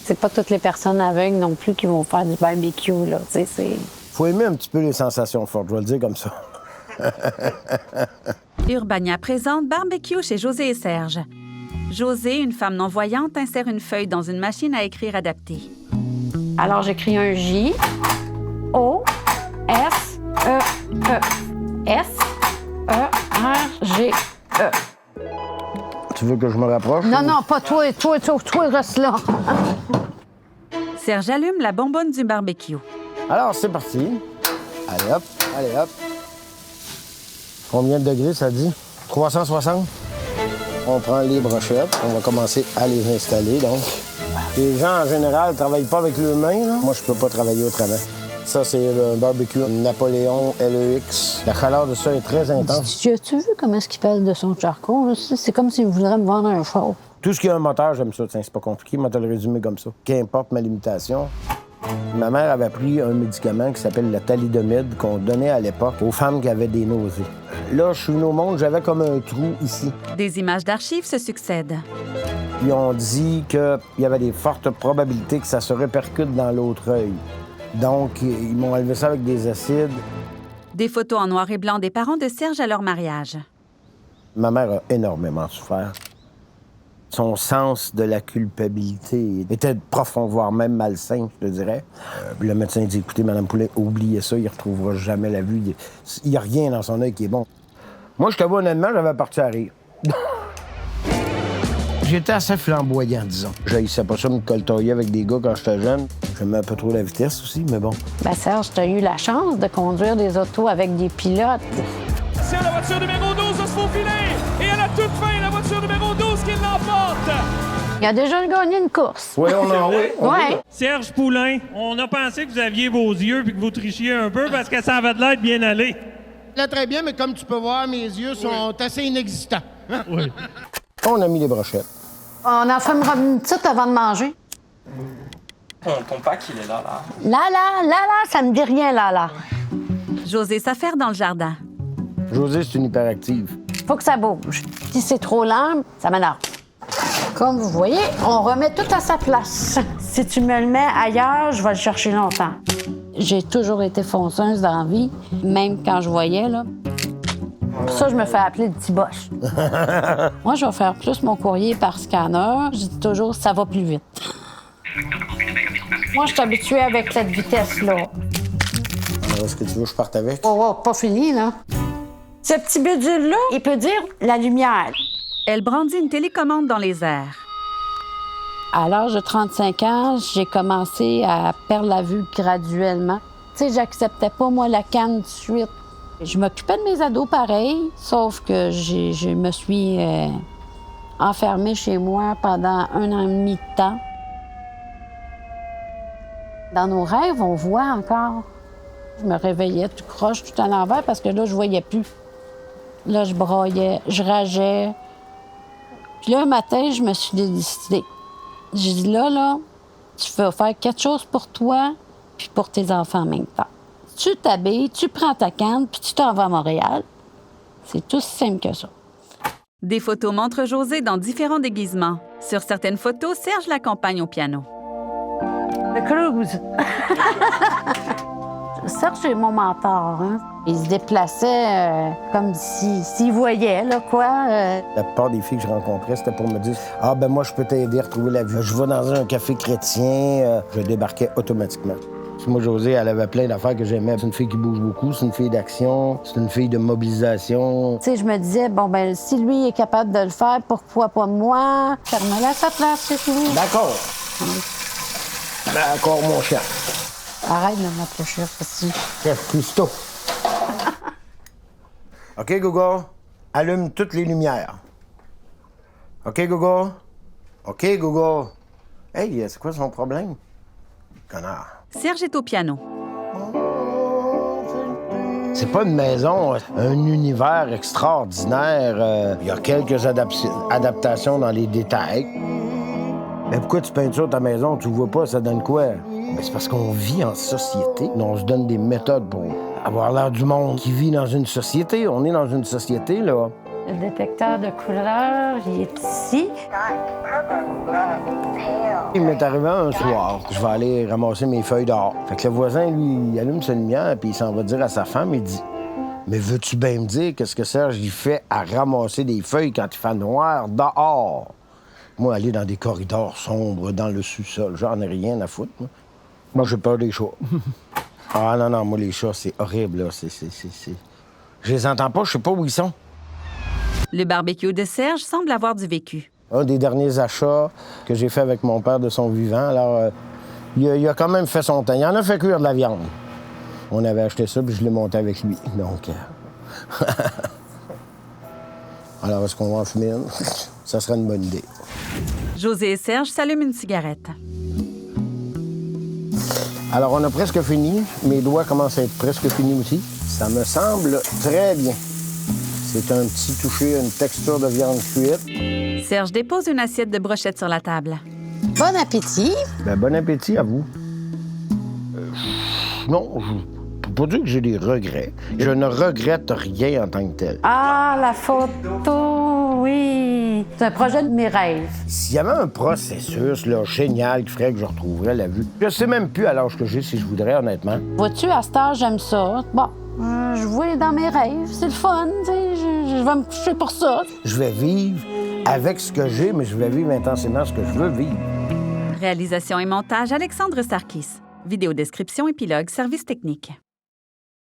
C'est pas toutes les personnes aveugles non plus qui vont faire du barbecue, là. Tu sais, faut aimer un petit peu les sensations fortes, je vais le dire comme ça. Urbania présente Barbecue chez José et Serge. José, une femme non-voyante, insère une feuille dans une machine à écrire adaptée. Alors, j'écris un J, O, S, E, E. S, E, R, G, E. Tu veux que je me rapproche? Non, non, pas toi, reste là. Serge allume la bonbonne du barbecue. Alors, c'est parti. Allez hop, allez hop. Combien de degrés, ça dit? 360? On prend les brochettes. On va commencer à les installer, donc. Les gens, en général, ne travaillent pas avec leurs mains, là. Moi, je peux pas travailler autrement. Ça, c'est le barbecue Napoléon LEX. La chaleur de ça est très intense. Tu as-tu vu comment est-ce qu'il pèse de son charcot? C'est comme s'il voudrait me vendre un char. Tout ce qui a un moteur, j'aime ça. Tiens, c'est pas compliqué, moi, te le résumer comme ça. Qu'importe ma limitation. Ma mère avait pris un médicament qui s'appelle la thalidomide qu'on donnait à l'époque aux femmes qui avaient des nausées. Là, je suis venu au monde, j'avais comme un trou ici. Des images d'archives se succèdent. Puis on dit qu'il y avait des fortes probabilités que ça se répercute dans l'autre œil. Donc, ils m'ont enlevé ça avec des acides. Des photos en noir et blanc des parents de Serge à leur mariage. Ma mère a énormément souffert. Son sens de la culpabilité était profond, voire même malsain, je te dirais. Le médecin dit, écoutez, Mme Poulet, oubliez ça, il ne retrouvera jamais la vue. Il n'y a rien dans son œil qui est bon. Moi, je te vois honnêtement, j'avais parti à rire. J'étais assez flamboyant, disons. J'haïssais pas ça me coltoyer avec des gars quand j'étais jeune. J'aimais un peu trop la vitesse aussi, mais bon. Ben Serge, tu as eu la chance de conduire des autos avec des pilotes. C'est la voiture numéro 12 de se faufiler. Et à la toute fin, la voiture numéro 12 qui l'emporte. Il a déjà gagné une course. Oui, Ouais. Serge Poulain, on a pensé que vous aviez vos yeux puis que vous trichiez un peu parce que ça avait de l'air de bien aller. Là, très bien, mais comme tu peux voir, mes yeux sont assez inexistants. Oui. On a mis les brochettes. On en fermera une petite avant de manger. Ton pack, il est là. Là, ça me dit rien, là. José s'affaire dans le jardin. Josée, c'est une hyperactive. Faut que ça bouge. Si c'est trop lent, ça m'énerve. Comme vous voyez, on remet tout à sa place. Si tu me le mets ailleurs, je vais le chercher longtemps. J'ai toujours été fonceuse dans la vie, même quand je voyais, là. Pour ça, je me fais appeler le petit boche. Moi, je vais faire plus mon courrier par scanner. Je dis toujours, ça va plus vite. Moi, je suis habituée avec cette vitesse-là. Est-ce que tu veux que je parte avec? Oh, pas fini, là. Ce petit bidule-là, il peut dire la lumière. Elle brandit une télécommande dans les airs. À l'âge de 35 ans, j'ai commencé à perdre la vue graduellement. Tu sais, j'acceptais pas, moi, la canne de suite. Je m'occupais de mes ados pareil, sauf que je me suis enfermée chez moi pendant 1 an et demi de temps. Dans nos rêves, on voit encore. Je me réveillais tout croche, tout à l'envers, parce que là, je voyais plus. Là, je braillais, je rageais. Puis là, un matin, je me suis décidée. J'ai dit, là, tu vas faire quelque chose pour toi puis pour tes enfants en même temps. Tu t'habilles, tu prends ta canne, puis tu t'en vas à Montréal. C'est tout simple que ça. Des photos montrent José dans différents déguisements. Sur certaines photos, Serge l'accompagne au piano. Le cruise. Serge est mon mentor. Hein? Il se déplaçait comme s'il voyait, là, quoi. La plupart des filles que je rencontrais, c'était pour me dire « Ah, ben moi, je peux t'aider à retrouver la vue. Je vais dans un café chrétien. Je débarquais automatiquement. Moi, Josée, elle avait plein d'affaires que j'aimais. C'est une fille qui bouge beaucoup, c'est une fille d'action, c'est une fille de mobilisation. Tu sais, je me disais, bon, ben si lui est capable de le faire, pourquoi pas moi? Ferme-la à sa place, c'est tout. D'accord. D'accord, mon chien. Arrête de m'approcher aussi. Chef, Christo. OK, Google, allume toutes les lumières. OK, Google. OK, Google. Hey, c'est quoi son problème? Connard. Serge est au piano. C'est pas une maison, un univers extraordinaire. Il y a quelques adaptations dans les détails. Mais pourquoi tu peintures ta maison? Tu vois pas, ça donne quoi? Mais c'est parce qu'on vit en société. On se donne des méthodes pour avoir l'air du monde qui vit dans une société. On est dans une société, là. Le détecteur de couleurs, il est ici. Il m'est arrivé un soir, je vais aller ramasser mes feuilles dehors. Fait que le voisin, lui, il allume sa lumière, puis il s'en va dire à sa femme, il dit « Mais veux-tu bien me dire qu'est-ce que Serge il fait à ramasser des feuilles quand il fait noir dehors? » Moi, aller dans des corridors sombres, dans le sous-sol, j'en ai rien à foutre, moi. Moi, j'ai peur des chats. Ah non, moi, les chats, c'est horrible, là. Je les entends pas, je sais pas où ils sont. Le barbecue de Serge semble avoir du vécu. Un des derniers achats que j'ai fait avec mon père de son vivant, alors, il a quand même fait son temps. Il en a fait cuire de la viande. On avait acheté ça, puis je l'ai monté avec lui, donc... Alors, est-ce qu'on va en fumer une? Ça serait une bonne idée. José et Serge s'allument une cigarette. Alors, on a presque fini. Mes doigts commencent à être presque finis aussi. Ça me semble très bien. C'est un petit toucher, une texture de viande cuite. Serge dépose une assiette de brochettes sur la table. Bon appétit. Ben, bon appétit à vous. Non, je peux pas dire que j'ai des regrets. Je ne regrette rien en tant que tel. Ah, la photo, oui. C'est un projet de mes rêves. S'il y avait un processus là, génial qui ferait que je retrouverais la vue, je sais même plus à l'âge que j'ai si je voudrais, honnêtement. Vois-tu, à cet âge, j'aime ça. Bon, je vois dans mes rêves. C'est le fun, tu sais. Je vais me coucher pour ça. Je vais vivre avec ce que j'ai, mais je vais vivre intensément ce que je veux vivre. Réalisation et montage, Alexandre Sarkis. Vidéo description, épilogue, service technique.